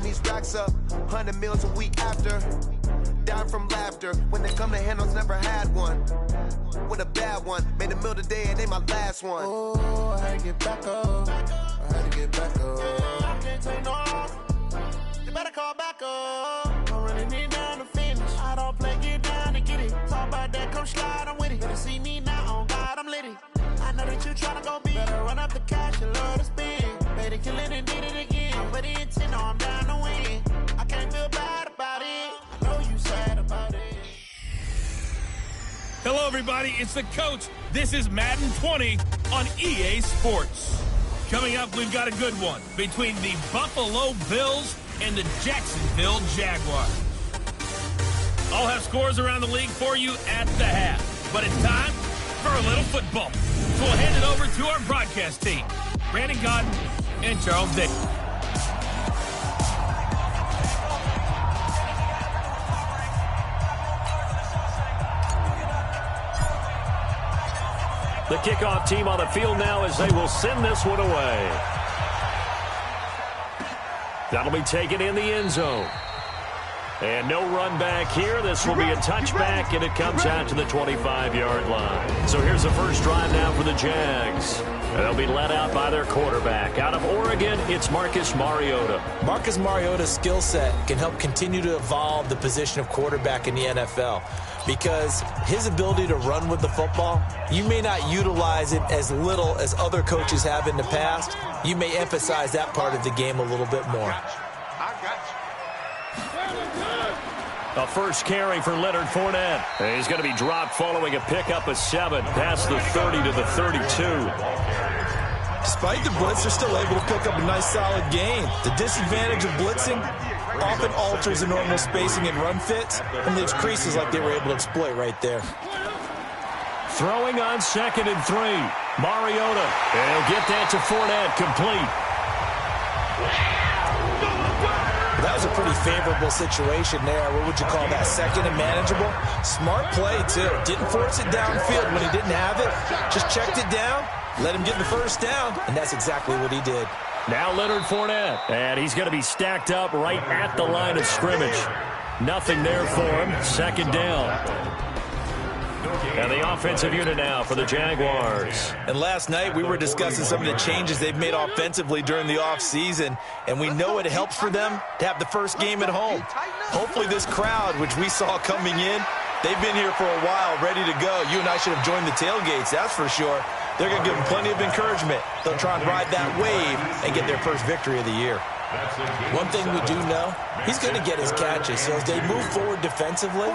these racks up, 100 meals a week after. Down from laughter, when they come to handles, never had one. With a bad one, made a meal today and ain't my last one. Oh, I had to get back up, I had to get back up. I can't take no loss, you better call back up. Don't really need down to finish, I don't play, get down to get it. Talk about that, come slide, I'm with it. Better see me now, on God, I'm litty. I know that you tryna go big, better run up the cash, you love to spend. Made it, kill it, and did it again. I'm ready to 10, I'm down to win. I can't feel bad about it, I know you sad about it. Hello, everybody. It's the coach. This is Madden 20 on EA Sports. Coming up, we've got a good one between the Buffalo Bills and the Jacksonville Jaguars. I'll have scores around the league for you at the half. But it's time for a little football. So we'll hand it over to our broadcast team, Brandon Godden and Charles Day. The kickoff team on the field now as they will send this one away. That'll be taken in the end zone. And no run back here. This will be a touchback, and it comes out to the 25-yard line. So here's the first drive now for the Jags. They'll be led out by their quarterback. Out of Oregon, it's Marcus Mariota. Marcus Mariota's skill set can help continue to evolve the position of quarterback in the NFL because his ability to run with the football, you may not utilize it as little as other coaches have in the past. You may emphasize that part of the game a little bit more. A first carry for Leonard Fournette. He's going to be dropped following a pickup of 7 past the 30 to the 32. Despite the blitz, they're still able to pick up a nice solid gain. The disadvantage of blitzing often alters the normal spacing and run fits and leaves creases like they were able to exploit right there. Throwing on 2nd and 3. Mariota. And he'll get that to Fournette, complete. That was a pretty favorable situation there. What would you call that? Second and manageable? Smart play, too. Didn't force it downfield when he didn't have it. Just checked it down, let him get the first down, and that's exactly what he did. Now Leonard Fournette, and he's going to be stacked up right at the line of scrimmage. Nothing there for him. Second down. And the offensive unit now for the Jaguars. And last night we were discussing some of the changes they've made offensively during the offseason, and we know it helps for them to have the first game at home. Hopefully this crowd, which we saw coming in, they've been here for a while, ready to go. You and I should have joined the tailgates, that's for sure. They're going to give them plenty of encouragement. They'll try and ride that wave and get their first victory of the year. One thing we do know, he's going to get his catches. So as they move forward defensively,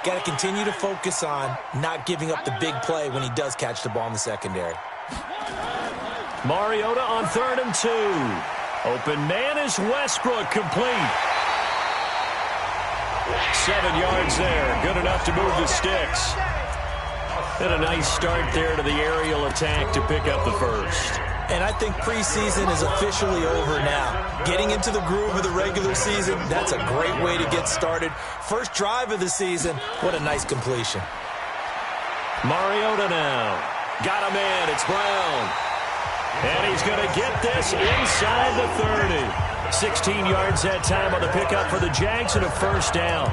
got to continue to focus on not giving up the big play when he does catch the ball in the secondary. Mariota on 3rd and 2. Open man is Westbrook, complete. 7 yards there, good enough to move the sticks. And a nice start there to the aerial attack to pick up the first. And I think preseason is officially over now. Getting into the groove of the regular season, that's a great way to get started. First drive of the season, what a nice completion. Mariota now. Got a man, it's Brown. And he's going to get this inside the 30. 16 yards that time on the pickup for the Jags and a first down.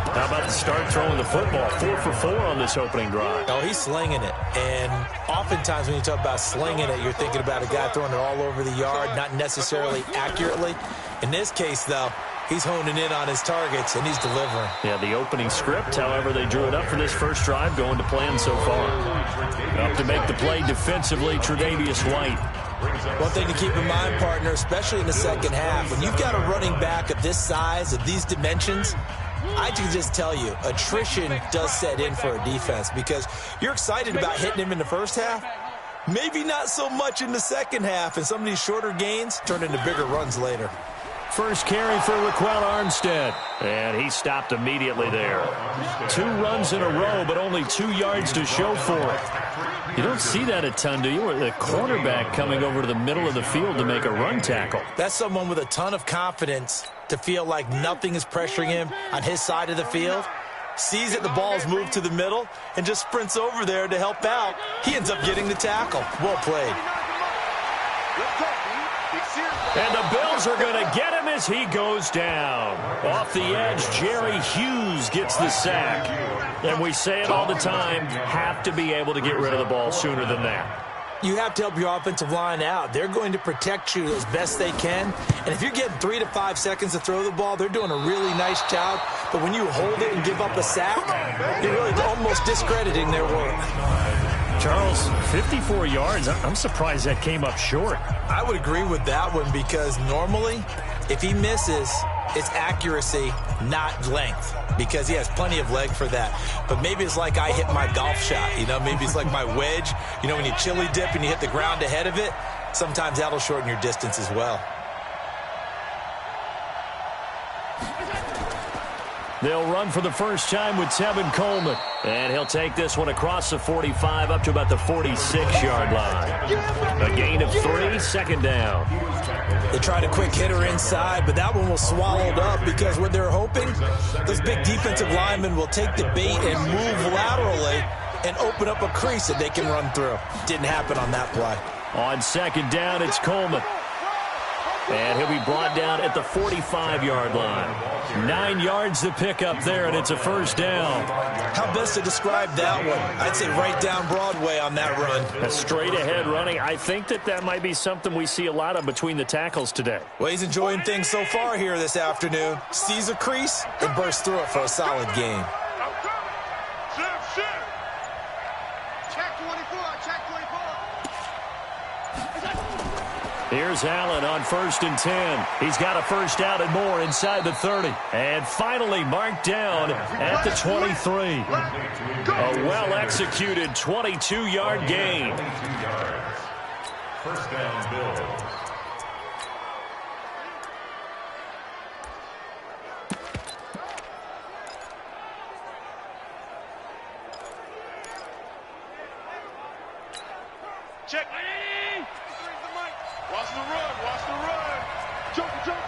How about the start throwing the football? 4 for 4 on this opening drive. Oh, he's slinging it. And oftentimes when you talk about slinging it, you're thinking about a guy throwing it all over the yard, not necessarily accurately. In this case, though, he's honing in on his targets, and he's delivering. Yeah, the opening script, however, they drew it up for this first drive, going to plan so far. Up to make the play defensively, Tre'Davious White. One thing to keep in mind, partner, especially in the second half, when you've got a running back of this size, of these dimensions, I can just tell you, attrition does set in for a defense because you're excited about hitting him in the first half. Maybe not so much in the second half, and some of these shorter gains turn into bigger runs later. First carry for Raquel Armstead, and he stopped immediately there. 2 runs in a row, but only 2 yards to show for it. You don't see that a ton, do you? Or the cornerback coming over to the middle of the field to make a run tackle. That's someone with a ton of confidence to feel like nothing is pressuring him on his side of the field. Sees that the ball's moved to the middle and just sprints over there to help out. He ends up getting the tackle. Well played. And the Bills Bills are going to get him as he goes down. Off the edge, Jerry Hughes gets the sack. And we say it all the time, have to be able to get rid of the ball sooner than that. You have to help your offensive line out. They're going to protect you as best they can. And if you're getting 3 to 5 seconds to throw the ball, they're doing a really nice job. But when you hold it and give up a sack, you're really almost discrediting their work. Charles, 54 yards. I'm surprised that came up short. I would agree with that one because normally, if he misses, it's accuracy, not length, because he has plenty of leg for that. But maybe it's like I hit my golf shot, maybe it's like my wedge. When you chili dip and you hit the ground ahead of it, sometimes that'll shorten your distance as well. They'll run for the first time with Tevin Coleman. And he'll take this one across the 45 up to about the 46-yard line. A gain of 3, second down. They tried a quick hitter inside, but that one was swallowed up because what they're hoping, those big defensive linemen will take the bait and move laterally and open up a crease that they can run through. Didn't happen on that play. On second down, it's Coleman. And he'll be brought down at the 45-yard line. 9 yards to pick up there, and it's a first down. How best to describe that one? I'd say right down Broadway on that run. A straight-ahead running. I think that might be something we see a lot of between the tackles today. Well, he's enjoying things so far here this afternoon. Sees a crease and bursts through it for a solid gain. Here's Allen on 1st and 10. He's got a first down and more inside the 30. And finally marked down at the 23. A well-executed 22-yard gain. First down, Bill. Check. Watch the run, watch the run. Joker.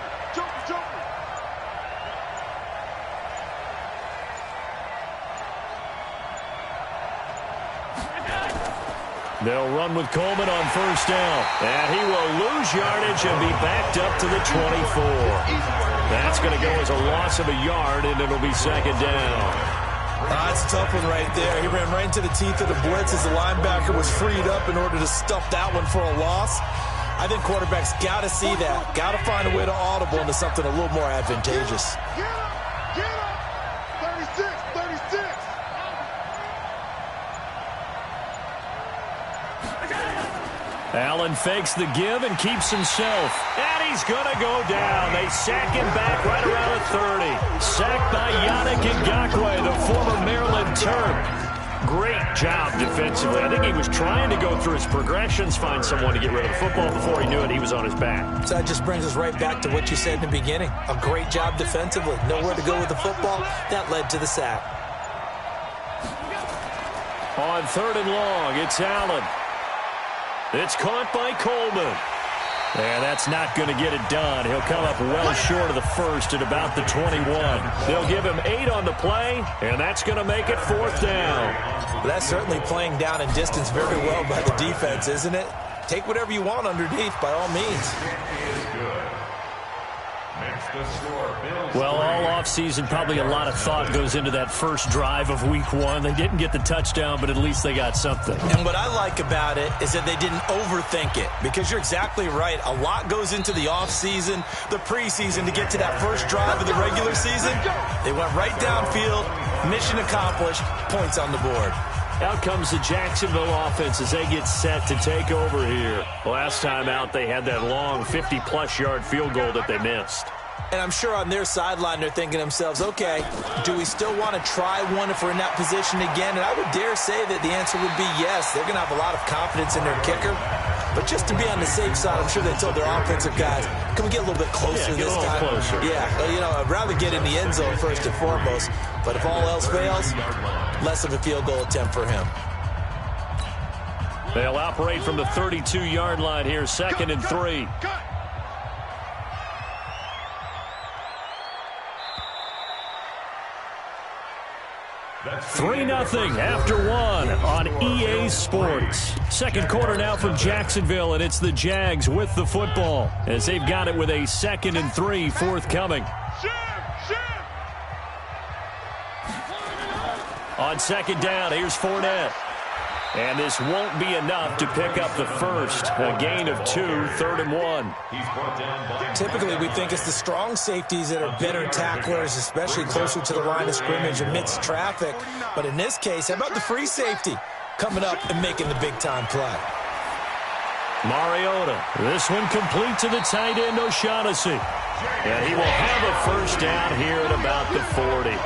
They'll run with Coleman on first down. And he will lose yardage and be backed up to the 24. That's going to go as a loss of a yard, and it'll be second down. That's a tough one right there. He ran right into the teeth of the blitz as the linebacker was freed up in order to stuff that one for a loss. I think quarterbacks got to see that. Got to find a way to audible into something a little more advantageous. Get up. 36. Allen fakes the give and keeps himself. And he's going to go down. They sack him back right around the 30. Sacked by Yannick Ngakoue, the former Maryland Terp. Great job defensively. I think he was trying to go through his progressions, find someone to get rid of the football. Before he knew it, he was on his back. So that just brings us right back to what you said in the beginning. A great job defensively. Nowhere to go with the football. That led to the sack. On 3rd and long, it's Allen. It's caught by Coleman. And that's not going to get it done. He'll come up well short of the first at about the 21. They'll give him 8 on the play, and that's going to make it 4th down. Well, that's certainly playing down in distance very well by the defense, isn't it? Take whatever you want underneath, by all means. Well, all offseason, probably a lot of thought goes into that first drive of week 1. They didn't get the touchdown, but at least they got something. And what I like about it is that they didn't overthink it, because you're exactly right. A lot goes into the offseason, the preseason, to get to that first drive of the regular season. They went right downfield, mission accomplished, points on the board. Out comes the Jacksonville offense as they get set to take over here. Last time out, they had that long 50-plus yard field goal that they missed. And I'm sure on their sideline they're thinking to themselves, okay, do we still want to try one if we're in that position again? And I would dare say that the answer would be yes. They're going to have a lot of confidence in their kicker. But just to be on the safe side, I'm sure they told their offensive guys, can we get a little bit closer this time? Closer. Yeah, I'd rather get in the end zone first and foremost. But if all else fails, less of a field goal attempt for him. They'll operate from the 32-yard line here, 2nd and 3. 3-0 after one on EA Sports. Second quarter now from Jacksonville, and it's the Jags with the football as they've got it with a 2nd and 3 forthcoming. On second down, here's Fournette. And this won't be enough to pick up the first. A gain of 2, 3rd and 1. Typically, we think it's the strong safeties that are better tacklers, especially closer to the line of scrimmage amidst traffic. But in this case, how about the free safety coming up and making the big-time play? Mariota. This one complete to the tight end, O'Shaughnessy. And he will have a first down here at about the 40.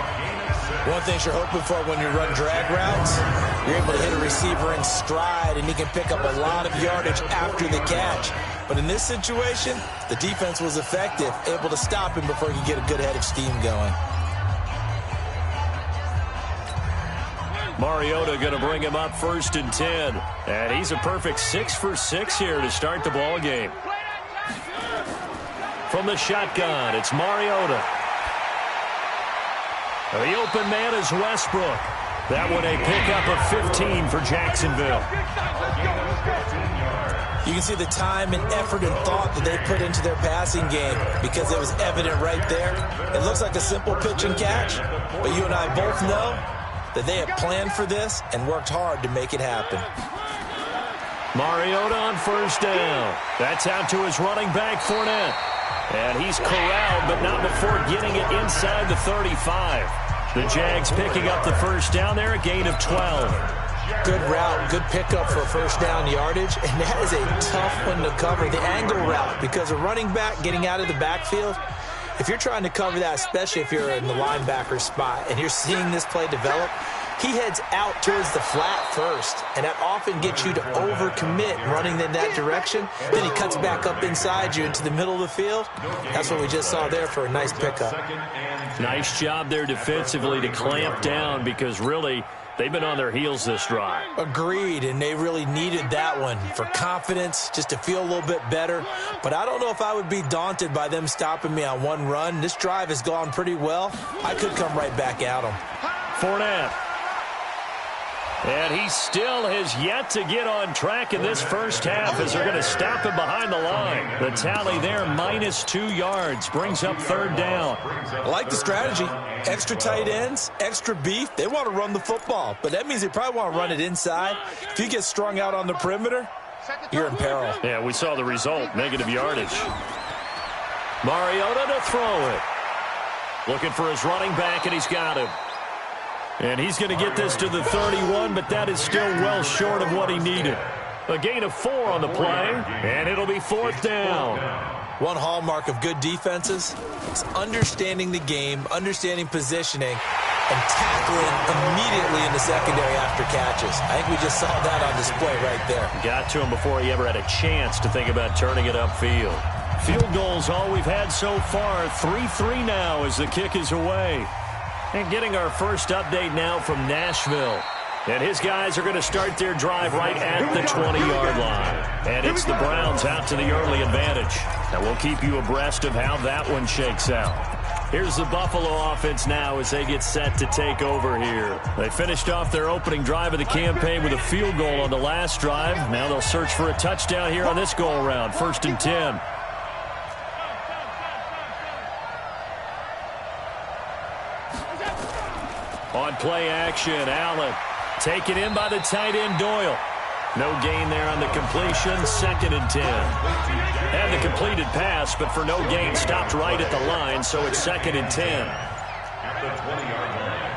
One thing you're hoping for when you run drag routes, you're able to hit a receiver in stride, and he can pick up a lot of yardage after the catch. But in this situation, the defense was effective, able to stop him before he could get a good head of steam going. Mariota going to bring him up 1st and 10. And he's a perfect 6 for 6 here to start the ball game. From the shotgun, it's Mariota. The open man is Westbrook. That one a pickup of 15 for Jacksonville. You can see the time and effort and thought that they put into their passing game because it was evident right there. It looks like a simple pitch and catch, but you and I both know that they have planned for this and worked hard to make it happen. Mariota on first down. That's out to his running back, Fournette. And he's corralled, but not before getting it inside the 35. The Jags picking up the first down there, a gain of 12. Good route, good pickup for first down yardage, and that is a tough one to cover, the angle route, because a running back getting out of the backfield, if you're trying to cover that, especially if you're in the linebacker spot, and you're seeing this play develop, he heads out towards the flat first, and that often gets you to overcommit running in that direction. Then he cuts back up inside you into the middle of the field. That's what we just saw there for a nice pickup. Nice job there defensively to clamp down because really they've been on their heels this drive. Agreed, and they really needed that one for confidence, just to feel a little bit better. But I don't know if I would be daunted by them stopping me on one run. This drive has gone pretty well. I could come right back at them. Fournette. And he still has yet to get on track in this first half as they're going to stop him behind the line. The tally there, -2 yards, brings up 3rd down. I like the strategy. Extra tight ends, extra beef. They want to run the football, but that means they probably want to run it inside. If you get strung out on the perimeter, you're in peril. Yeah, we saw the result, negative yardage. Mariota to throw it. Looking for his running back, and he's got him. And he's going to get this to the 31, but that is still well short of what he needed. A gain of 4 on the play, and it'll be 4th down. One hallmark of good defenses is understanding the game, understanding positioning, and tackling immediately in the secondary after catches. I think we just saw that on display right there. Got to him before he ever had a chance to think about turning it upfield. Field goals all we've had so far. 3-3 now as the kick is away. And getting our first update now from Nashville. And his guys are going to start their drive right at the 20-yard line. And it's the Browns out to the early advantage. And we'll keep you abreast of how that one shakes out. Here's the Buffalo offense now as they get set to take over here. They finished off their opening drive of the campaign with a field goal on the last drive. Now they'll search for a touchdown here on this go-around. 1st and 10. On play action, Allen taken in by the tight end Doyle. No gain there on the completion, 2nd and 10. Had the completed pass, but for no gain, stopped right at the line, so it's 2nd and 10. At the 20-yard line.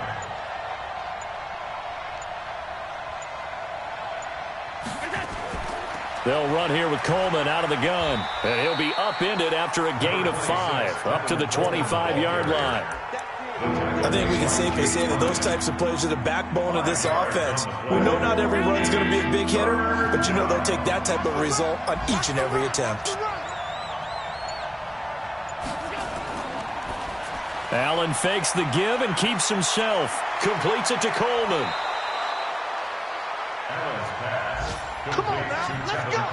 They'll run here with Coleman out of the gun, and he'll be upended after a gain of 5, up to the 25-yard line. I think we can safely say that those types of plays are the backbone of this offense. We know not every run's going to be a big hitter, but you know they'll take that type of result on each and every attempt. Allen fakes the give and keeps himself. Completes it to Coleman. Come on now, let's go.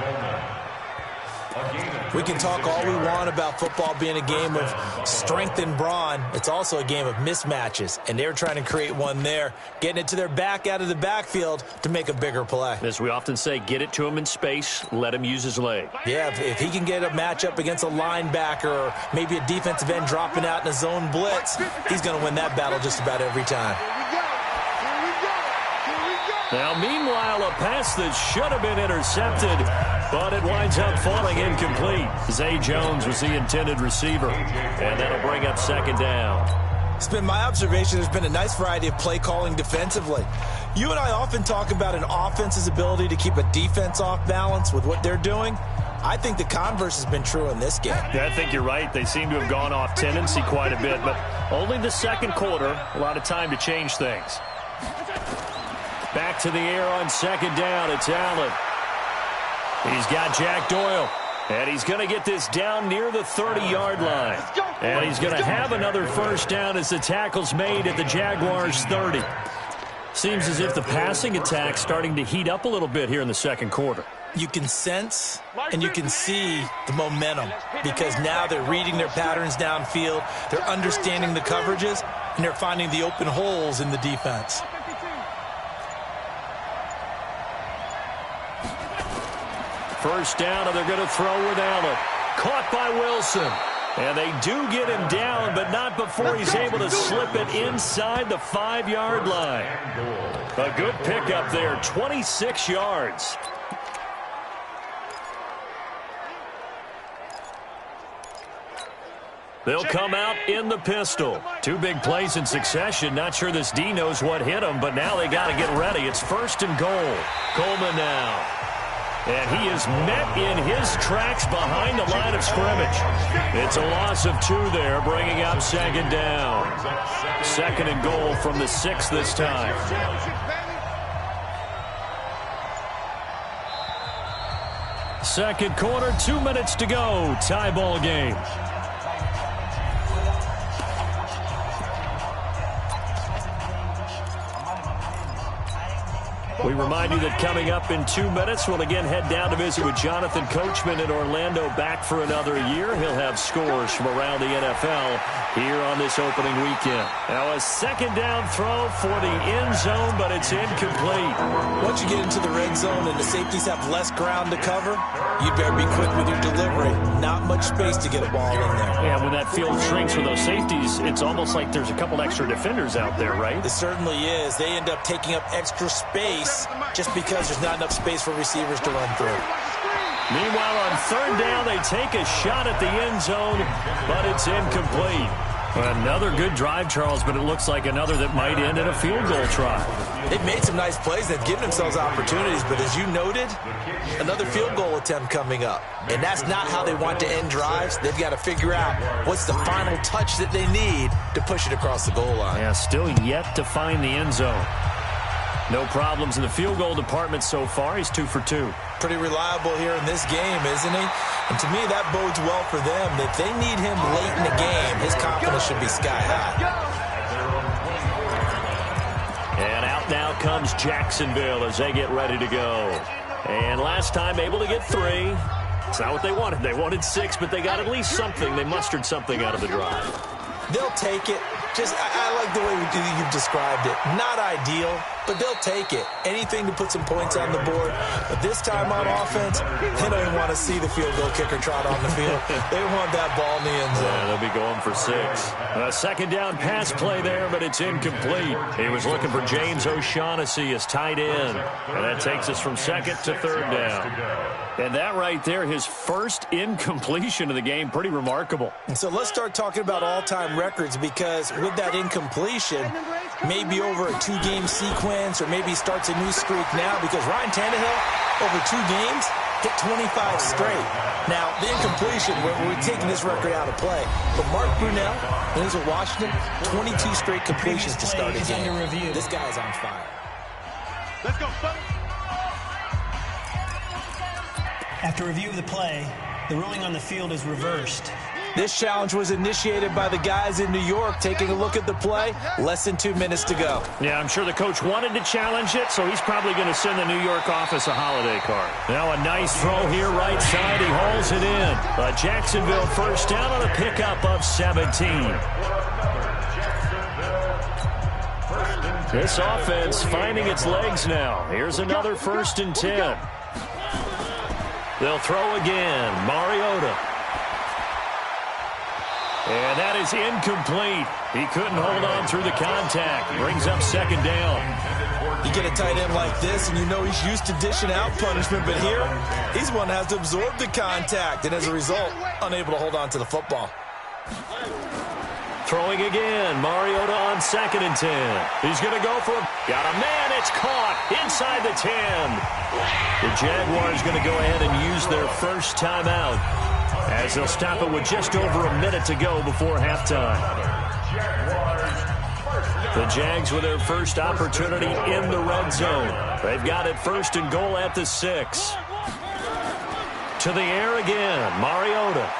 We can talk all we want about football being a game of strength and brawn. It's also a game of mismatches, and they're trying to create one there, getting it to their back out of the backfield to make a bigger play. As we often say, get it to him in space, let him use his leg. Yeah, if he can get a matchup against a linebacker or maybe a defensive end dropping out in a zone blitz, he's going to win that battle just about every time. Now, meanwhile, a pass that should have been intercepted, but it winds up falling incomplete. Zay Jones was the intended receiver, and that'll bring up second down. It's been my observation there's been a nice variety of play calling defensively. You and I often talk about an offense's ability to keep a defense off balance with what they're doing. I think the converse has been true in this game. Yeah, I think you're right. They seem to have gone off tendency quite a bit, but only the second quarter, a lot of time to change things. Back to the air on second down. It's Allen. He's got Jack Doyle. And he's going to get this down near the 30-yard line. And he's going to have another first down as the tackle's made at the Jaguars' 30. Seems as if the passing attack's starting to heat up a little bit here in the second quarter. You can sense and you can see the momentum because now they're reading their patterns downfield. They're understanding the coverages, and they're finding the open holes in the defense. First down, and they're going to throw with Allen. Caught by Wilson. And they do get him down, but not before he's able to slip it inside the 5-yard line. A good pickup there, 26 yards. They'll come out in the pistol. Two big plays in succession. Not sure this D knows what hit him, but now they got to get ready. It's first and goal. Coleman now. And he is met in his tracks behind the line of scrimmage. It's a loss of 2 there, bringing up second down. Second and goal from the 6 this time. Second quarter, 2 minutes to go. Tie ball game. We remind you that coming up in 2 minutes, we'll again head down to visit with Jonathan Coachman in Orlando, back for another year. He'll have scores from around the NFL here on this opening weekend. Now a second down throw for the end zone, but it's incomplete. Once you get into the red zone and the safeties have less ground to cover, you'd better be quick with your delivery. Not much space to get a ball in there. Yeah, when that field shrinks with those safeties, it's almost like there's a couple extra defenders out there, right? It certainly is. They end up taking up extra space just because there's not enough space for receivers to run through. Meanwhile, on third down, they take a shot at the end zone, but it's incomplete. Another good drive, Charles, but it looks like another that might end in a field goal try. They've made some nice plays. They've given themselves opportunities, but as you noted, another field goal attempt coming up. And that's not how they want to end drives. They've got to figure out what's the final touch that they need to push it across the goal line. Yeah, still yet to find the end zone. No problems in the field goal department so far. He's 2 for 2. Pretty reliable here in this game, isn't he? And to me, that bodes well for them. If they need him late in the game, his confidence should be sky high. And out now comes Jacksonville as they get ready to go. And last time able to get 3. It's not what they wanted. They wanted 6, but they got at least something. They mustered something out of the drive. They'll take it. I like the way you've described it. Not ideal, but they'll take it. Anything to put some points on the board. But this time on offense, they don't even want to see the field goal kicker trot on the field. They want that ball in the end zone. Yeah, they'll be going for 6. A second down pass play there, but it's incomplete. He was looking for James O'Shaughnessy as tight end. And that takes us from second to third down. And that right there, his first incompletion of the game, pretty remarkable. And so let's start talking about all-time records, because with that incompletion, maybe over a 2-game sequence, or maybe starts a new streak now, because Ryan Tannehill, over 2 games, hit 25 straight. Now, the incompletion, we're taking this record out of play. But Mark Brunell, when he was at Washington, 22 straight completions to start a game. This guy is on fire. Let's go, son. After review of the play, the ruling on the field is reversed. This challenge was initiated by the guys in New York. Taking a look at the play, less than 2 minutes to go. Yeah, I'm sure the coach wanted to challenge it, so he's probably going to send the New York office a holiday card. Now a nice throw here right side. He hauls it in. A Jacksonville first down on a pickup of 17. This offense finding its legs now. Here's another 1st and 10. They'll throw again. Mariota. And that is incomplete. He couldn't hold on through the contact. Brings up 2nd down. You get a tight end like this, and you know he's used to dishing out punishment, but here, he's one that has to absorb the contact, and as a result, unable to hold on to the football. Throwing again. Mariota on 2nd and 10. He's going to go for it. Got a man. It's caught inside the 10. The Jaguars going to go ahead and use their first timeout as they'll stop it with just over a minute to go before halftime. The Jags with their first opportunity in the red zone. They've got it 1st and goal at the 6. To the air again. Mariota.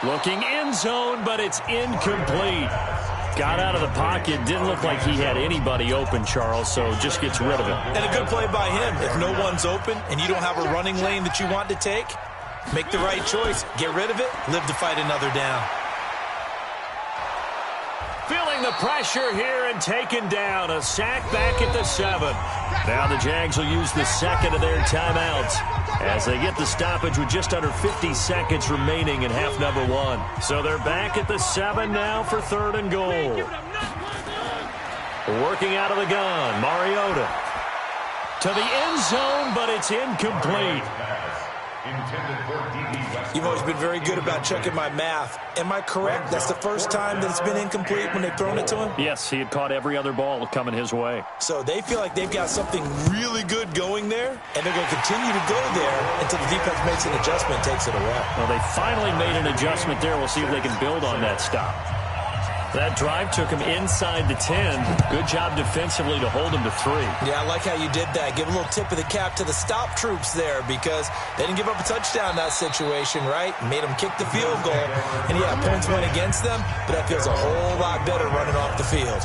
Looking end zone, but it's incomplete. Got out of the pocket. Didn't look like he had anybody open, Charles, so just gets rid of it. And a good play by him. If no one's open and you don't have a running lane that you want to take, make the right choice. Get rid of it. Live to fight another down. Feeling the pressure here and taken down. A sack back at the 7. Now the Jags will use the 2nd of their timeouts as they get the stoppage with just under 50 seconds remaining in half number 1. So they're back at the 7 now for 3rd and goal. Working out of the gun, Mariota. To the end zone, but it's incomplete. You've always been very good about checking my math. Am I correct? That's the first time that it's been incomplete when they've thrown it to him? Yes, he had caught every other ball coming his way. So they feel like they've got something really good going there, and they're going to continue to go there until the defense makes an adjustment and takes it away. Well, they finally made an adjustment there. We'll see if they can build on that stop. That drive took him inside the 10. Good job defensively to hold him to 3. Yeah, I like how you did that. Give a little tip of the cap to the stop troops there because they didn't give up a touchdown in that situation, right? Made them kick the field goal. And, yeah, points went against them, but that feels a whole lot better running off the field.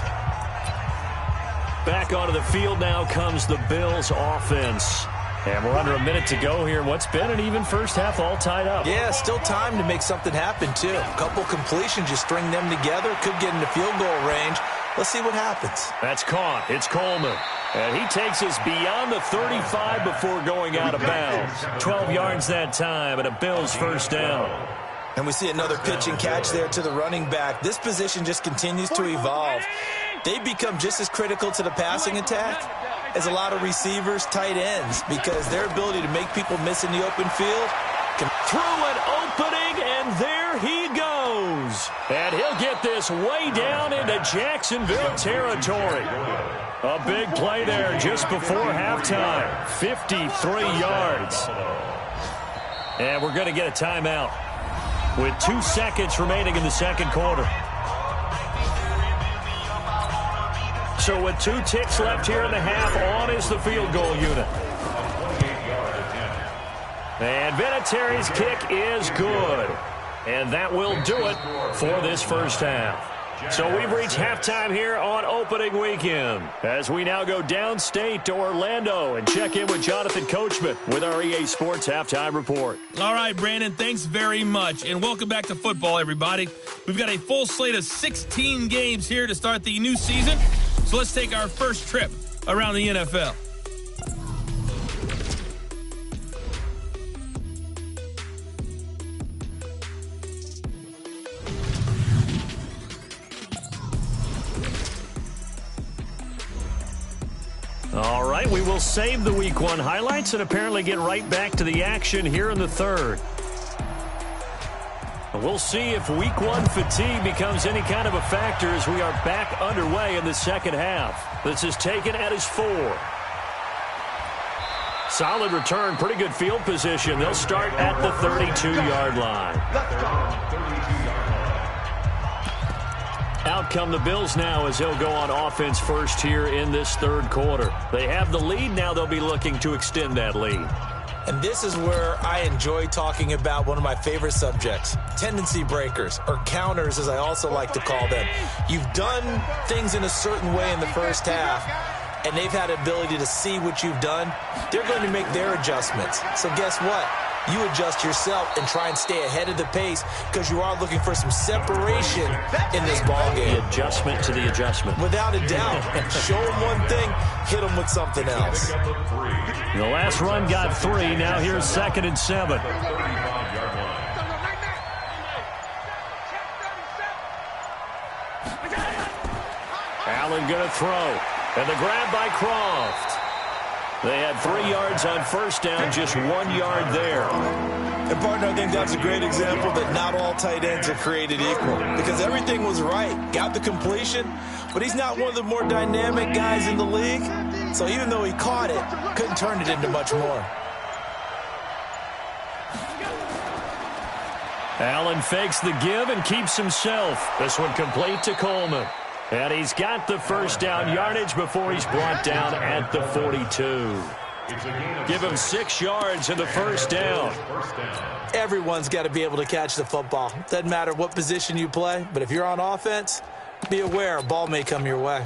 Back onto the field now comes the Bills offense. And we're under a minute to go here. What's been an even first half, all tied up. Yeah, still time to make something happen, too. A couple completions, you string them together, could get into field goal range. Let's see what happens. That's caught. It's Coleman. And he takes us beyond the 35 before going out of bounds. 12 yards that time, and a Bills first down. And we see another pitch and catch there to the running back. This position just continues to evolve. They become just as critical to the passing attack as a lot of receivers, tight ends, because their ability to make people miss in the open field. Through an opening, and there he goes. And he'll get this way down into Jacksonville territory. A big play there just before halftime. 53 yards. And we're going to get a timeout with 2 seconds remaining in the second quarter. So with 2 ticks left here in the half, on is the field goal unit. And Vinatieri's kick is good. And that will do it for this first half. So we've reached halftime here on opening weekend as we now go downstate to Orlando and check in with Jonathan Coachman with our EA Sports Halftime Report. All right, Brandon, thanks very much. And welcome back to football, everybody. We've got a full slate of 16 games here to start the new season. So let's take our first trip around the NFL. All right, we will save the Week 1 highlights and apparently get right back to the action here in the third. We'll see if Week 1 fatigue becomes any kind of a factor as we are back underway in the second half. This is taken at his 4. Solid return, pretty good field position. They'll start at the 32-yard line. Out come the Bills now as they'll go on offense first here in this third quarter. They have the lead. Now they'll be looking to extend that lead. And this is where I enjoy talking about one of my favorite subjects, tendency breakers, or counters as I also like to call them. You've done things in a certain way in the first half, and they've had the ability to see what you've done. They're going to make their adjustments. So guess what? You adjust yourself and try and stay ahead of the pace because you are looking for some separation in this ball game. The adjustment to the adjustment. Without a doubt. Show them one thing, hit them with something else. The last run got 3. Now here's 2nd and 7. Allen going to throw. And the grab by Croft. They had 3 yards on first down, just 1 yard there. And, partner, I think that's a great example that not all tight ends are created equal because everything was right. Got the completion, but he's not one of the more dynamic guys in the league. So even though he caught it, couldn't turn it into much more. Allen fakes the give and keeps himself. This one complete to Coleman. And he's got the first down yardage before he's brought down at the 42. Give him 6 yards in the first down. Everyone's got to be able to catch the football. Doesn't matter what position you play, but if you're on offense, be aware a ball may come your way.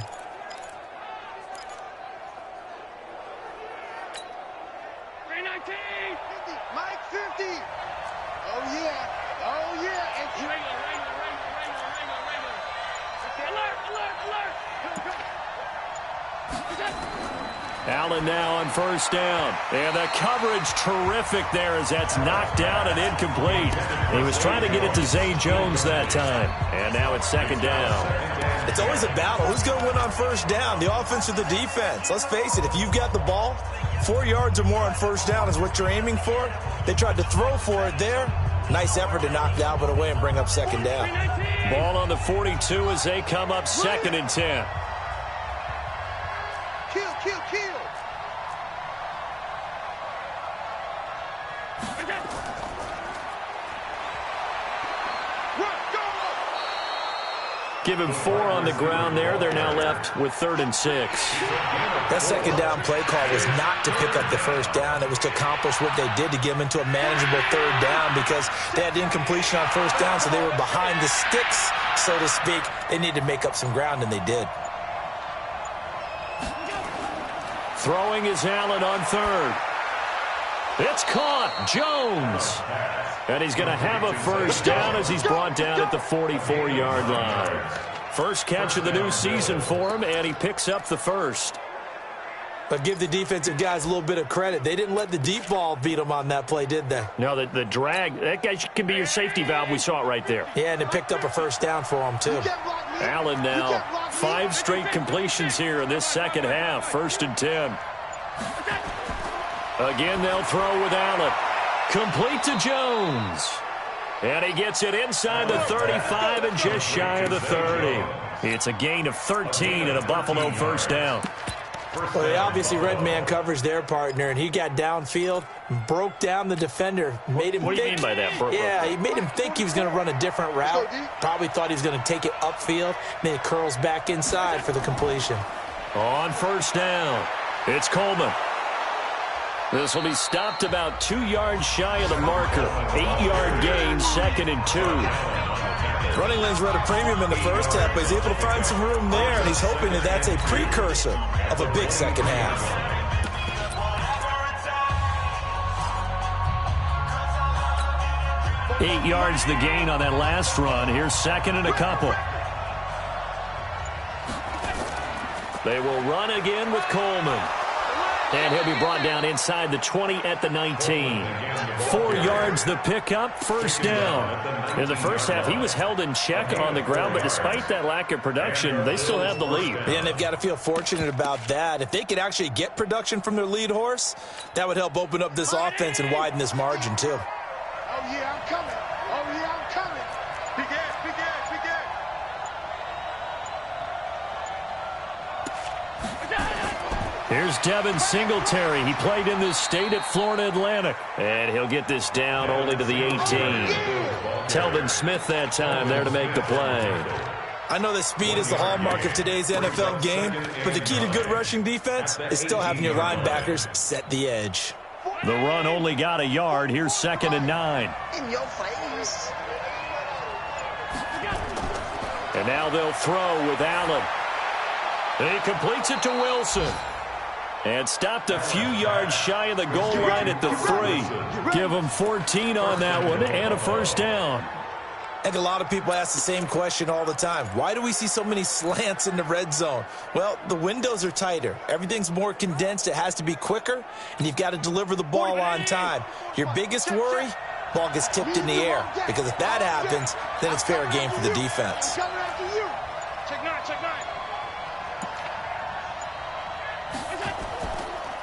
Mike 50. Oh, yeah. Oh, yeah. And Allen now on first down. And the coverage terrific there as that's knocked down and incomplete. He was trying to get it to Zay Jones that time. And now it's 2nd down. It's always a battle. Who's going to win on first down, the offense or the defense? Let's face it, if you've got the ball, 4 yards or more on first down is what you're aiming for. They tried to throw for it there. Nice effort to knock Dalvin away and bring up 2nd down. Ball on the 42 as they come up 2nd and 10. Kill. Give him 4 on the ground there. They're now left with 3rd and 6. That 2nd down play call was not to pick up the first down. It was to accomplish what they did to get them into a manageable 3rd down because they had incompletion on first down, so they were behind the sticks, so to speak. They needed to make up some ground, and they did. Throwing is Allen on 3rd. It's caught. Jones. And he's going to have a first down as he's brought down at the 44-yard line. First catch of the new season for him, and he picks up the first. But give the defensive guys a little bit of credit. They didn't let the deep ball beat them on that play, did they? No, the drag, that guy can be your safety valve. We saw it right there. Yeah, and it picked up a first down for him, too. Allen now, 5 straight completions here in this second half. 1st and 10. Again, they'll throw with Allen. Complete to Jones. And he gets it inside the 35 and just shy of the 30. It's a gain of 13 and a Buffalo first down. Well, they obviously read man coverage their partner, and he got downfield, broke down the defender, made him What do you mean by that? Yeah, he made him think he was going to run a different route. Probably thought he was going to take it upfield, then it curls back inside for the completion. On first down, it's Coleman. This will be stopped about 2 yards shy of the marker. 8-yard gain, 2nd and 2. Running lanes were at a premium in the first half, but he's able to find some room there, and he's hoping that that's a precursor of a big second half. Eight yards the gain on that last run. Here's 2nd and a couple. They will run again with Coleman. And he'll be brought down inside the 20 at the 19. 4 yards the pickup, first down. In the first half, he was held in check on the ground, but despite that lack of production, they still have the lead. And they've got to feel fortunate about that. If they could actually get production from their lead horse, that would help open up this offense and widen this margin, too. Oh, yeah, I'm coming. Oh, yeah, I'm coming. Big ass, big ass, big ass. Here's Devin Singletary. He played in this state at Florida Atlantic. And he'll get this down only to the 18. Telvin Smith that time there to make the play. I know that speed is the hallmark of today's NFL game, but the key to good rushing defense is still having your linebackers set the edge. The run only got a yard. Here's 2nd and 9. In your face. And now they'll throw with Allen. He completes it to Wilson. And stopped a few yards shy of the goal line at the 3. Give him 14 on that one and a first down. I think a lot of people ask the same question all the time. Why do we see so many slants in the red zone? Well, the windows are tighter. Everything's more condensed. It has to be quicker, and you've got to deliver the ball on time. Your biggest worry, ball gets tipped in the air, because if that happens, then it's fair game for the defense.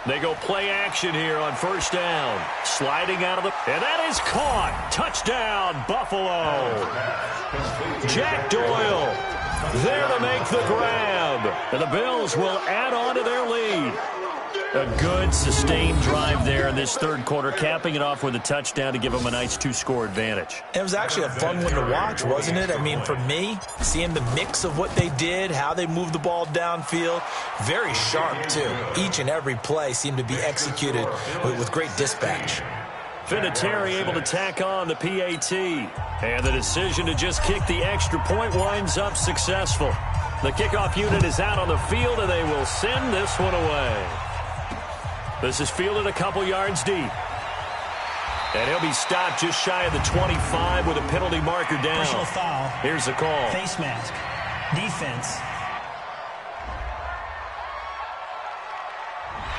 They go play action here on first down. Sliding out of the... And that is caught. Touchdown, Buffalo. Jack Doyle there to make the grab. And the Bills will add on to their lead. A good, sustained drive there in this third quarter, capping it off with a touchdown to give them a nice 2-score advantage. It was actually a fun one to watch, wasn't it? I mean, for me, seeing the mix of what they did, how they moved the ball downfield, very sharp, too. Each and every play seemed to be executed with great dispatch. Vinatieri able to tack on the PAT. And the decision to just kick the extra point winds up successful. The kickoff unit is out on the field, and they will send this one away. This is fielded a couple yards deep. And he'll be stopped just shy of the 25 with a penalty marker down. Personal foul. Here's the call. Face mask. Defense.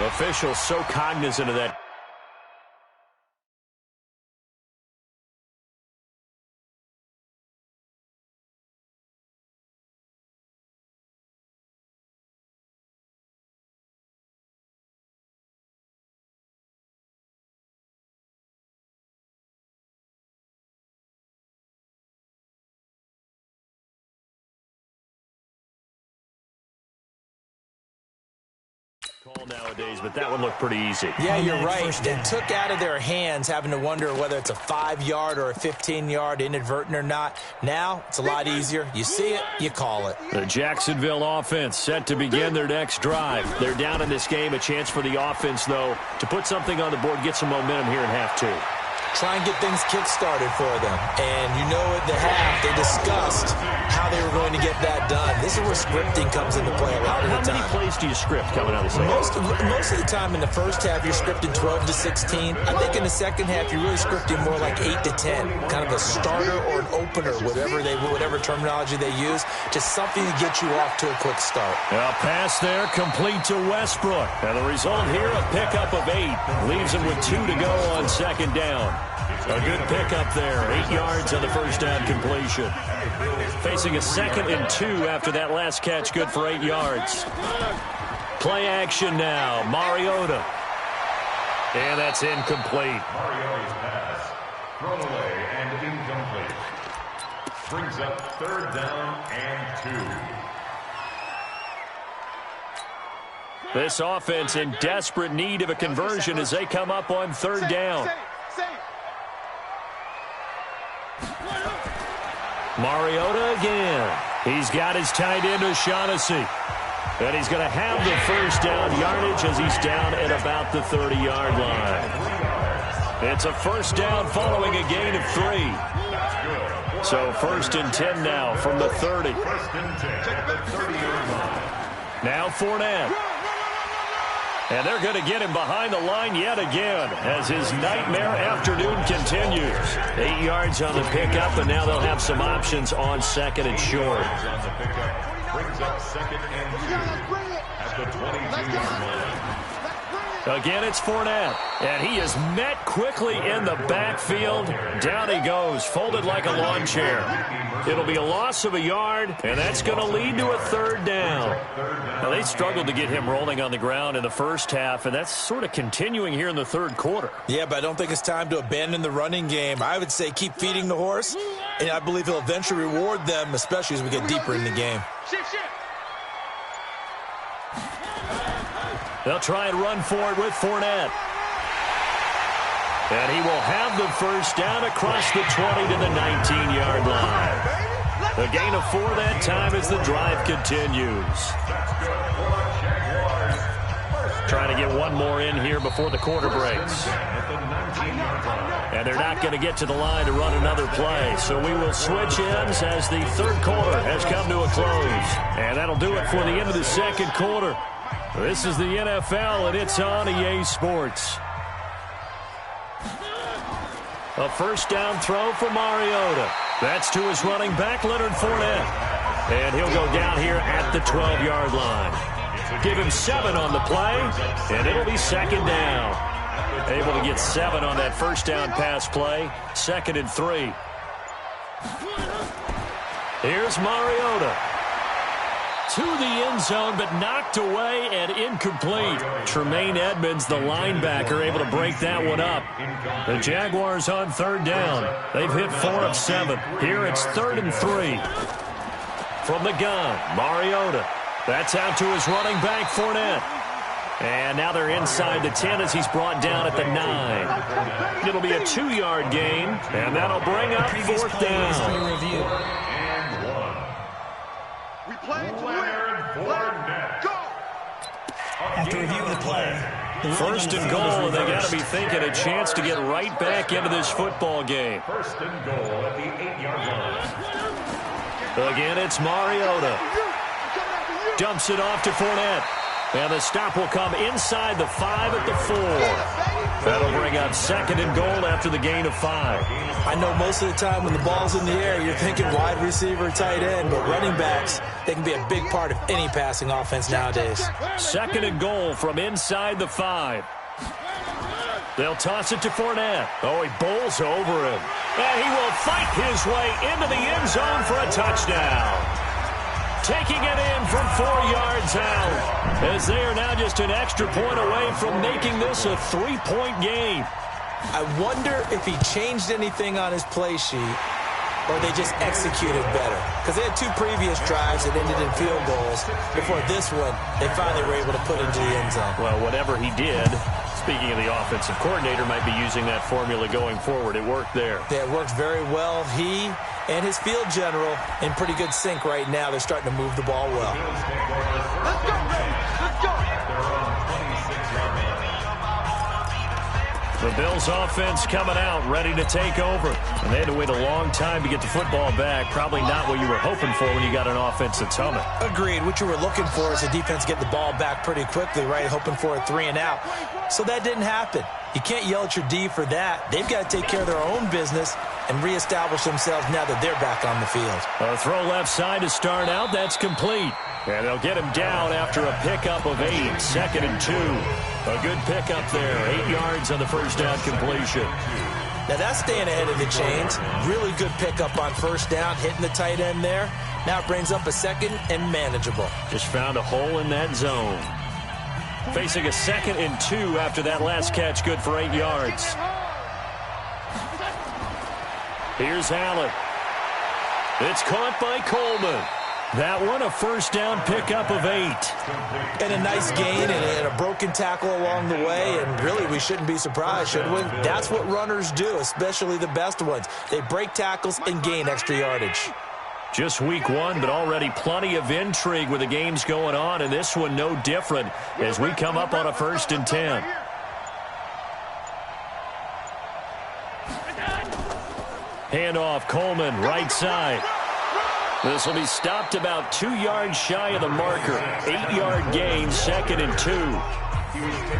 Officials so cognizant of that. Call nowadays, but that one looked pretty easy. Yeah, you're right. It took out of their hands having to wonder whether it's a 5-yard or a 15-yard, inadvertent or not. Now, it's a lot easier. You see it, you call it. The Jacksonville offense set to begin their next drive. They're down in this game. A chance for the offense, though, to put something on the board, get some momentum here in half 2. Try and get things kick-started for them. And you know at the half, they discussed how they were going to get that done. This is where scripting comes into play a lot of the time. How many plays do you script coming out of the second? Most of the time in the first half, you're scripting 12 to 16. I think in the second half, you're really scripting more like 8 to 10. Kind of a starter or an opener, whatever terminology they use. Just something to get you off to a quick start. A pass there, complete to Westbrook. And the result here, a pickup of 8. Leaves him with 2 to go on second down. A good pickup there. 8 yards on the first down completion. Facing a 2nd and 2 after that last catch. Good for 8 yards. Play action now. Mariota. And that's incomplete. Mariota's pass. Thrown away and incomplete. Brings up 3rd down and 2. This offense in desperate need of a conversion as they come up on 3rd down. Mariota again. He's got his tight end O'Shaughnessy. And he's going to have the first down yardage as he's down at about the 30-yard line. It's a first down following a gain of 3. So 1st and 10 now from the 30. Now Fournette. And they're going to get him behind the line yet again as his nightmare afternoon continues. 8 yards on the pickup, and now they'll have some options on 2nd and short. Brings up 2nd and 2 at the 22-yard line. Again, it's Fournette, and he is met quickly in the backfield. Down he goes, folded like a lawn chair. It'll be a loss of a yard, and that's going to lead to a 3rd down. Now, they struggled to get him rolling on the ground in the first half, and that's sort of continuing here in the 3rd quarter. Yeah, but I don't think it's time to abandon the running game. I would say keep feeding the horse, and I believe he'll eventually reward them, especially as we get deeper in the game. They'll try and run for it with Fournette. And he will have the first down across the 20 to the 19-yard line. A gain of 4 that time as the drive continues. trying to get one more in here before the quarter breaks. And they're not going to get to the line to run another play. So we will switch ends as the third quarter has come to a close. And that'll do it for the end of the second quarter. This is the NFL, and it's on EA Sports. A first down throw for Mariota. That's to his running back, Leonard Fournette. And he'll go down here at the 12-yard line. Give him 7 on the play, and it'll be second down. Able to get 7 on that first down pass play. 2nd and 3. Here's Mariota. To the end zone, but knocked away and incomplete. Tremaine Edmonds, the linebacker, able to break that one up. The Jaguars on third down. They've hit 4 of 7. Here it's 3rd and 3. From the gun, Mariota. That's out to his running back, Fournette. And now they're inside the 10 as he's brought down at the 9. It'll be a 2-yard gain, and that'll bring up 4th down. After review of the play, First and goal, and they got to be thinking a chance to get right back into this football game. First and goal at the 8-yard line. Again, it's Mariota. Dumps it off to Fournette. And the stop will come inside the 5 at the 4. That'll bring up 2nd and goal after the gain of 5. I know most of the time when the ball's in the air, you're thinking wide receiver, tight end, but running backs, they can be a big part of any passing offense nowadays. 2nd and goal from inside the 5. They'll toss it to Fournette. Oh, he bowls over him. And he will fight his way into the end zone for a touchdown. Taking it in from 4 yards out, as they are now just an extra point away from making this a 3-point game. I wonder if he changed anything on his play sheet or they just executed better. Because they had 2 previous drives that ended in field goals. Before this one, they finally were able to put into the end zone. Well, whatever he did, speaking of the offensive coordinator, might be using that formula going forward. It worked there. Yeah, it worked very well. He and his field general in pretty good sync right now. They're starting to move the ball well. Let's go, baby. Let's go. The Bills offense coming out, ready to take over. And they had to wait a long time to get the football back. Probably not what you were hoping for when you got an offense that's humming. Agreed. What you were looking for is the defense get the ball back pretty quickly, right? Hoping for a 3 and out. So that didn't happen. You can't yell at your D for that. They've got to take care of their own business and reestablish themselves now that they're back on the field. A throw left side to start out. That's complete. And they'll get him down after a pickup of 8. 2nd and 2. A good pickup there. 8 yards on the first down completion. Now that's staying ahead of the chains. Really good pickup on first down, hitting the tight end there. Now it brings up a 2nd and manageable. Just found a hole in that zone. Facing a 2nd and 2 after that last catch, good for 8 yards. Here's Allen. It's caught by Coleman. That one, a first down pickup of 8. And a nice gain and a broken tackle along the way. And really, we shouldn't be surprised, should we? That's what runners do, especially the best ones. They break tackles and gain extra yardage. Just week 1, but already plenty of intrigue with the games going on. And this one no different as we come up on a 1st and 10. Handoff, Coleman, right side. This will be stopped about 2 yards shy of the marker. 8-yard gain, 2nd and 2.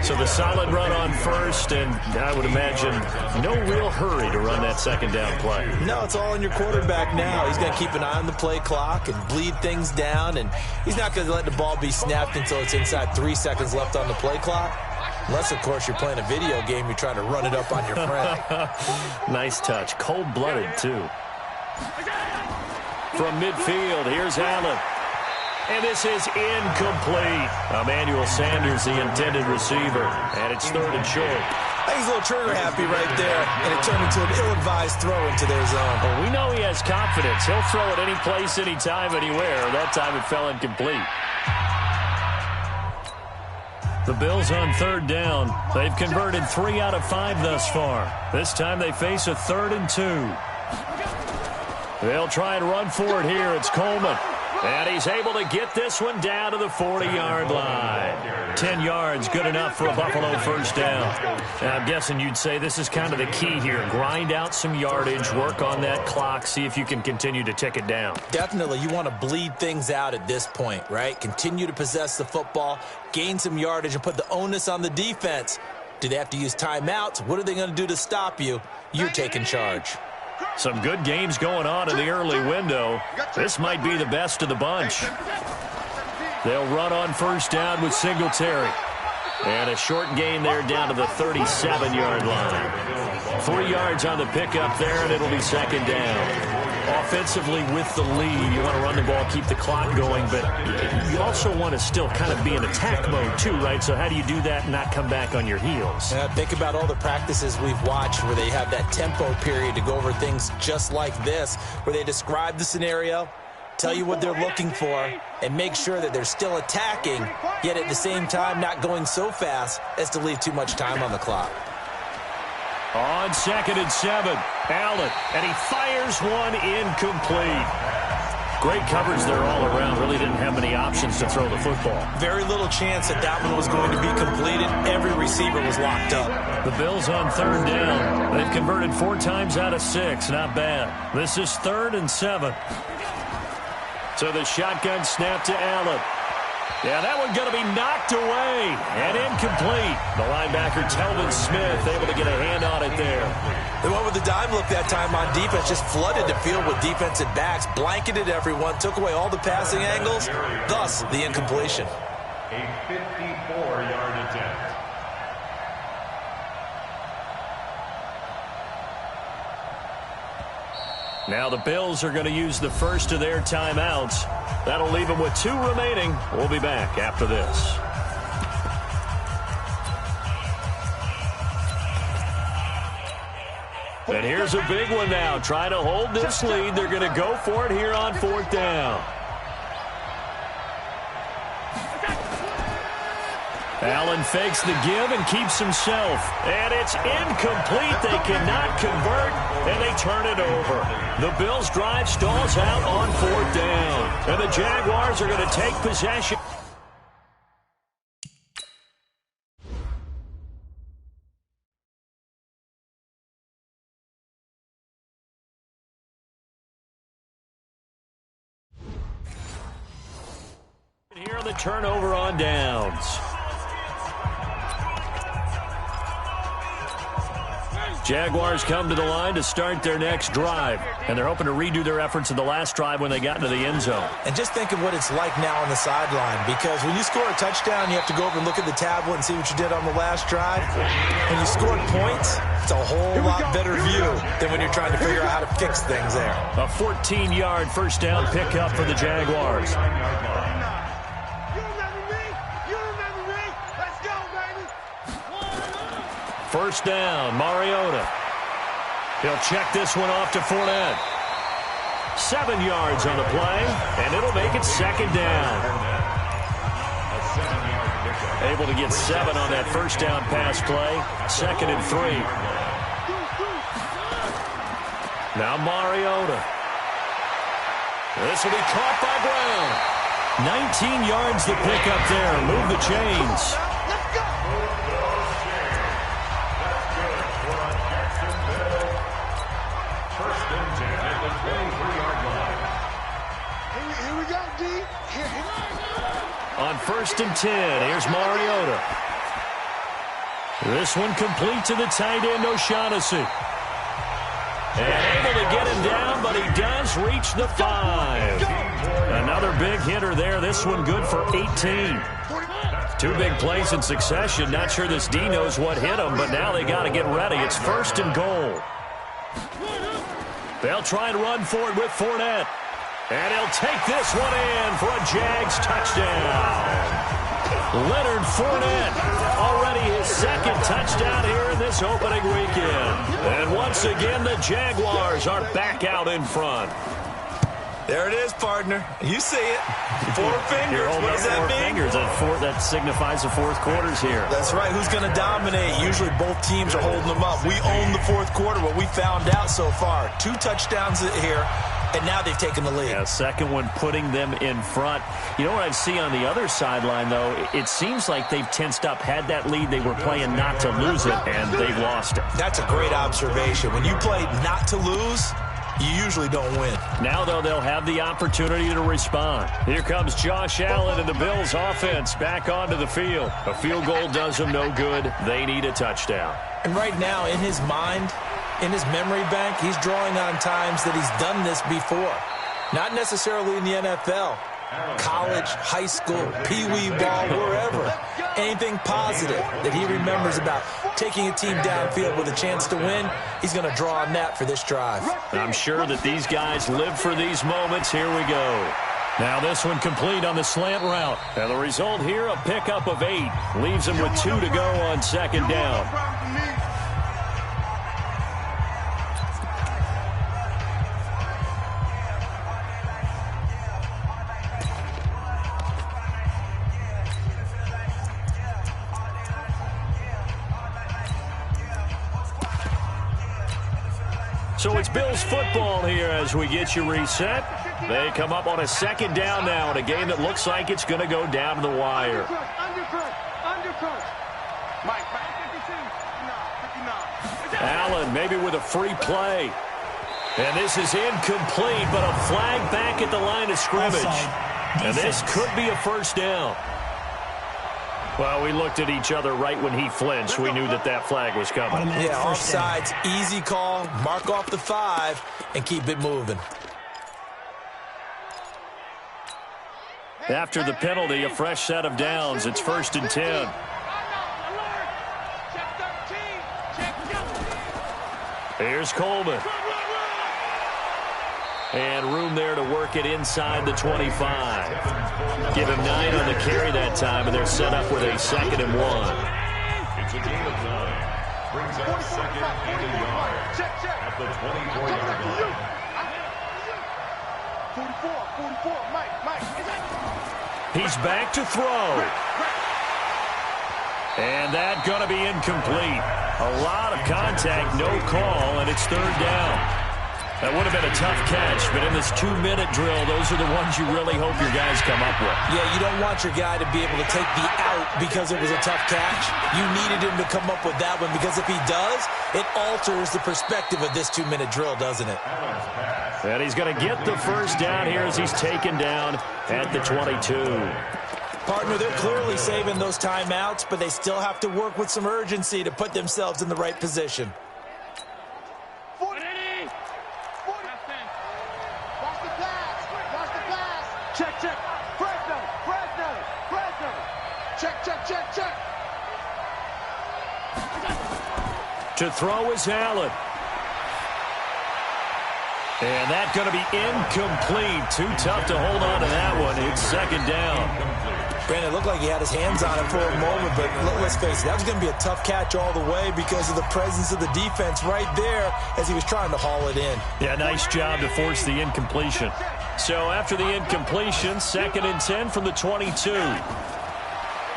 So the solid run on first, and I would imagine no real hurry to run that 2nd down play. No, it's all on your quarterback now. He's going to keep an eye on the play clock and bleed things down, and he's not going to let the ball be snapped until it's inside 3 seconds left on the play clock. Unless, of course, you're playing a video game, you're trying to run it up on your friend. Nice touch. Cold-blooded, too. From midfield, here's Allen. And this is incomplete. Emmanuel Sanders, the intended receiver. And it's 3rd and short. I think he's a little trigger happy right there. And it turned into an ill-advised throw into their zone. Well, we know he has confidence. He'll throw it any place, anytime, anywhere. That time it fell incomplete. The Bills on 3rd down. They've converted 3 out of 5 thus far. This time they face a 3rd and 2. They'll try and run for it here. It's Coleman. And he's able to get this one down to the 40-yard line. 10 yards, good enough for a Buffalo first down. Now, I'm guessing you'd say this is kind of the key here. Grind out some yardage, work on that clock, see if you can continue to tick it down. Definitely, you want to bleed things out at this point, right? Continue to possess the football, gain some yardage, and put the onus on the defense. Do they have to use timeouts? What are they going to do to stop you? You're taking charge. Some good games going on in the early window. This might be the best of the bunch. They'll run on first down with Singletary. And a short gain there down to the 37-yard line. 3 yards on the pickup there, and it'll be second down. Offensively with the lead, you want to run the ball, keep the clock going, but you also want to still kind of be in attack mode too, right? So how do you do that and not come back on your heels? Think about all the practices we've watched where they have that tempo period to go over things just like this, where they describe the scenario, tell you what they're looking for, and make sure that they're still attacking, yet at the same time not going so fast as to leave too much time on the clock. On 2nd and 7, Allen, and he fires one incomplete. Great coverage there all around. Really didn't have many options to throw the football. Very little chance that one was going to be completed. Every receiver was locked up. The Bills on 3rd down. They've converted 4 times out of 6. Not bad. This is 3rd and 7. So the shotgun snap to Allen. Yeah, that one going to be knocked away and incomplete. The linebacker, Telvin Smith, able to get a hand on it there. They went with the dime look that time on defense, just flooded the field with defensive backs, blanketed everyone, took away all the passing angles, thus the incompletion. A 54-yard attempt. Now the Bills are going to use the first of their timeouts. That'll leave them with 2 remaining. We'll be back after this. And here's a big one now. Trying to hold this lead. They're going to go for it here on 4th down. Allen fakes the give and keeps himself. And it's incomplete. They cannot convert, and they turn it over. The Bills' drive stalls out on 4th down. And the Jaguars are going to take possession. Here are the turnover on downs. Jaguars come to the line to start their next drive, and they're hoping to redo their efforts in the last drive when they got into the end zone. And just think of what it's like now on the sideline, because when you score a touchdown, you have to go over and look at the tablet and see what you did on the last drive. When you scored points, it's a whole lot better view than when you're trying to figure out how to fix things there. A 14-yard first down pickup for the Jaguars. First down, Mariota. He'll check this one off to Fournette. 7 yards on the play, and it'll make it second down. Able to get 7 on that first down pass play. 2nd and 3. Now Mariota. This will be caught by Brown. 19 yards to pick up there. Move the chains. On 1st and 10, here's Mariota. This one complete to the tight end, O'Shaughnessy. And able to get him down, but he does reach the 5. Another big hitter there. This one good for 18. 2 big plays in succession. Not sure this D knows what hit him, but now they got to get ready. It's 1st and goal. They'll try and run for it with Fournette. And he'll take this one in for a Jags touchdown. Leonard Fournette, already his 2nd touchdown here in this opening weekend. And once again, the Jaguars are back out in front. There it is, partner. You see it. 4 fingers. What does that mean? 4 fingers. That signifies the 4th quarters here. That's right. Who's going to dominate? Usually both teams are holding them up. We own the 4th quarter. What we found out so far, 2 touchdowns here. and now they've taken the lead. Yeah, second one putting them in front. You know what I see on the other sideline, though? It seems like they've tensed up, had that lead. They were playing not to lose it, and they've lost it. That's a great observation. When you play not to lose, you usually don't win. Now, though, they'll have the opportunity to respond. Here comes Josh Allen and the Bills offense back onto the field. A field goal does them no good. They need a touchdown. And right now, in his mind, in his memory bank, he's drawing on times that he's done this before. Not necessarily in the NFL. College, high school, pee-wee ball, wherever. Anything positive that he remembers about taking a team downfield with a chance to win, he's going to draw on that for this drive. I'm sure that these guys live for these moments. Here we go. Now this one complete on the slant route. And the result here, a pickup of 8. Leaves them with 2 to go on second down. So it's Bills football here as we get you reset. They come up on a second down now in a game that looks like it's going to go down to the wire. Allen maybe with a free play. And this is incomplete, but a flag back at the line of scrimmage. And this could be a first down. Well, we looked at each other right when he flinched. We knew that that flag was coming. Yeah, offsides, easy call, mark off the 5, and keep it moving. After the penalty, a fresh set of downs. It's 1st and 10. Here's Coleman. And room there to work it inside the 25. Give him 9 on the carry that time, and they're set up with a 2nd and 1. It's a gain of 9. Brings up 2nd and a yard at the 24-yard line. 44, Mike. He's back to throw. And that going to be incomplete. A lot of contact, no call, and it's 3rd down. That would have been a tough catch, but in this 2-minute drill, those are the ones you really hope your guys come up with. Yeah, you don't want your guy to be able to take the out because it was a tough catch. You needed him to come up with that one because if he does, it alters the perspective of this 2-minute drill, doesn't it? And he's going to get the first down here as he's taken down at the 22. Partner, they're clearly saving those timeouts, but they still have to work with some urgency to put themselves in the right position. Check. Fresno. Check. To throw is Allen. And that's going to be incomplete. Too tough to hold on to that one. It's 2nd down. Brandon, it looked like he had his hands on it for a moment, but let's face it, that was going to be a tough catch all the way because of the presence of the defense right there as he was trying to haul it in. Yeah, nice job to force the incompletion. So after the incompletion, 2nd and 10 from the 22.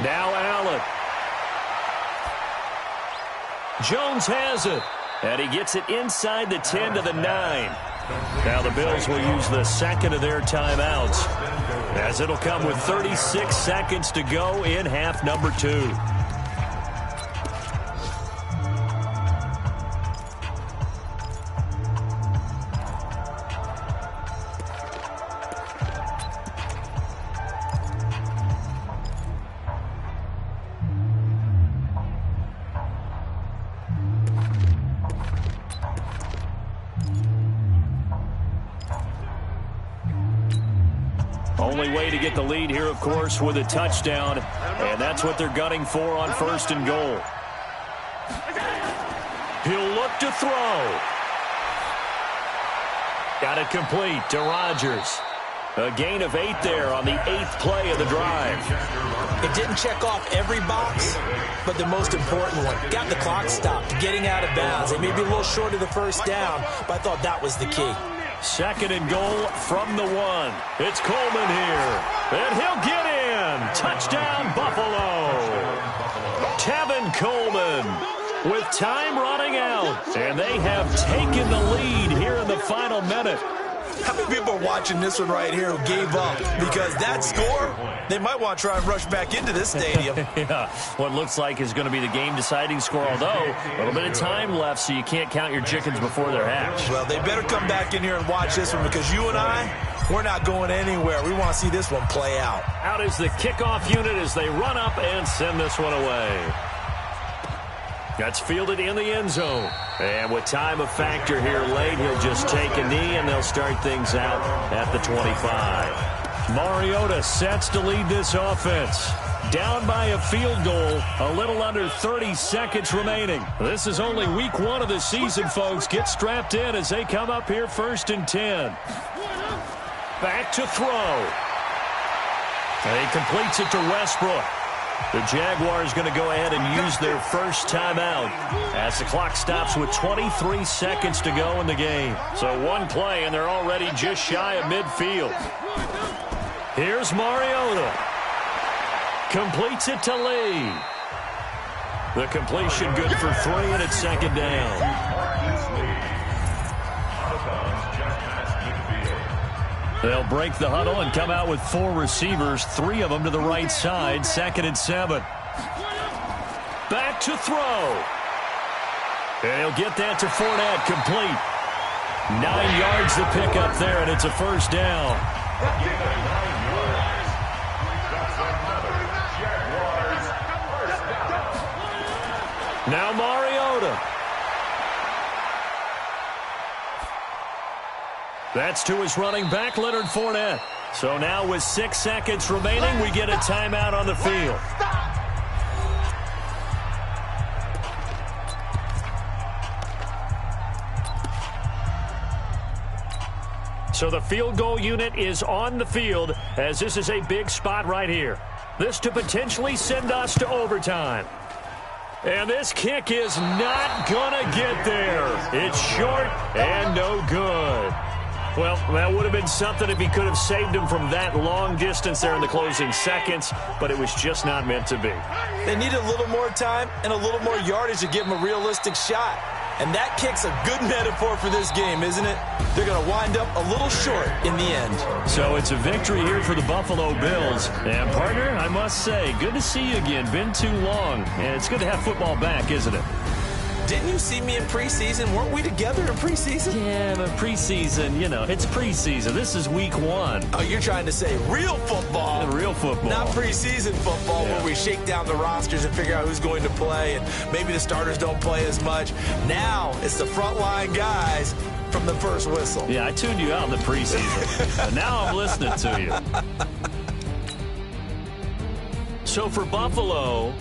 Now Allen. Jones has it. And he gets it inside the 10 to the 9. Now the Bills will use the 2nd of their timeouts, as it'll come with 36 seconds to go in half number 2. Only way to get the lead here, of course, with a touchdown, and that's what they're gunning for on 1st and goal. He'll look to throw. Got it complete to Rodgers. A gain of 8 there on the 8th play of the drive. It didn't check off every box, but the most important one. Got the clock stopped, getting out of bounds. They may be a little short of the first down, but I thought that was the key. 2nd and goal from the 1. It's Coleman here, and he'll get in. Touchdown, Buffalo. Tevin Coleman with time running out, and they have taken the lead here in the final minute. How many people are watching this one right here who gave up? Because that score, they might want to try and rush back into this stadium. Yeah, what looks like is going to be the game-deciding score, although a little bit of time left, so you can't count your chickens before they're hatched. Well, they better come back in here and watch this one, because you and I, we're not going anywhere. We want to see this one play out. Out is the kickoff unit as they run up and send this one away. That's fielded in the end zone. And with time a factor here late, he'll just take a knee, and they'll start things out at the 25. Mariota sets to lead this offense. Down by a field goal, a little under 30 seconds remaining. This is only week 1 of the season, folks. Get strapped in as they come up here 1st and 10. Back to throw. And he completes it to Westbrook. The Jaguars going to go ahead and use their first timeout as the clock stops with 23 seconds to go in the game. So one play, and they're already just shy of midfield. Here's Mariota. Completes it to Lee. The completion good for 3, and it's 2nd down. They'll break the huddle and come out with 4 receivers, 3 of them to the right side, 2nd and 7. Back to throw. And he'll get that to Fournette, complete. 9 yards to pick up there, and it's a 1st down. Now Mariota. That's to his running back, Leonard Fournette. So now with 6 seconds remaining, we get a timeout on the field. So the field goal unit is on the field, as this is a big spot right here. This to potentially send us to overtime. And this kick is not going to get there. It's short and no good. Well, that would have been something if he could have saved him from that long distance there in the closing seconds, but it was just not meant to be. They need a little more time and a little more yardage to give him a realistic shot. And that kick's a good metaphor for this game, isn't it? They're going to wind up a little short in the end. So it's a victory here for the Buffalo Bills. And, partner, I must say, good to see you again. Been too long. And it's good to have football back, isn't it? Didn't you see me in preseason? Weren't we together in preseason? Yeah, but preseason, you know, it's preseason. This is week 1. Oh, you're trying to say real football. Real football. Not preseason football where we shake down the rosters and figure out who's going to play, and maybe the starters don't play as much. Now it's the frontline guys from the first whistle. Yeah, I tuned you out in the preseason. But now I'm listening to you. So for Buffalo,